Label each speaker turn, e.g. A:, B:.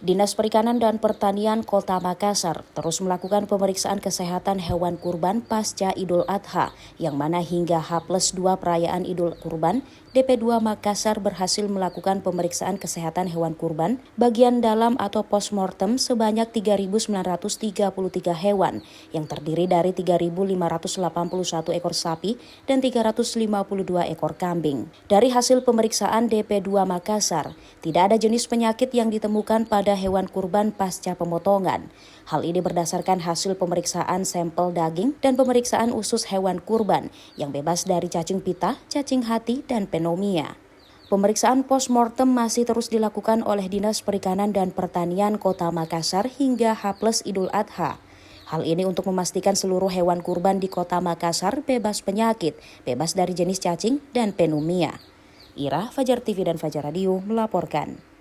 A: Dinas Perikanan dan Pertanian Kota Makassar terus melakukan pemeriksaan kesehatan hewan kurban pasca Idul Adha, yang mana hingga H+2 perayaan Idul Kurban, DP2 Makassar berhasil melakukan pemeriksaan kesehatan hewan kurban bagian dalam atau postmortem sebanyak 3.933 hewan, yang terdiri dari 3.581 ekor sapi dan 352 ekor kambing. Dari hasil pemeriksaan DP2 Makassar, tidak ada jenis penyakit yang ditemukan pada hewan kurban pasca pemotongan. Hal ini berdasarkan hasil pemeriksaan sampel daging dan pemeriksaan usus hewan kurban yang bebas dari cacing pita, cacing hati, dan pneumonia. Pemeriksaan postmortem masih terus dilakukan oleh Dinas Perikanan dan Pertanian Kota Makassar hingga H+ Idul Adha. Hal ini untuk memastikan seluruh hewan kurban di Kota Makassar bebas penyakit, bebas dari jenis cacing dan pneumonia. Ira, Fajar TV dan Fajar Radio melaporkan.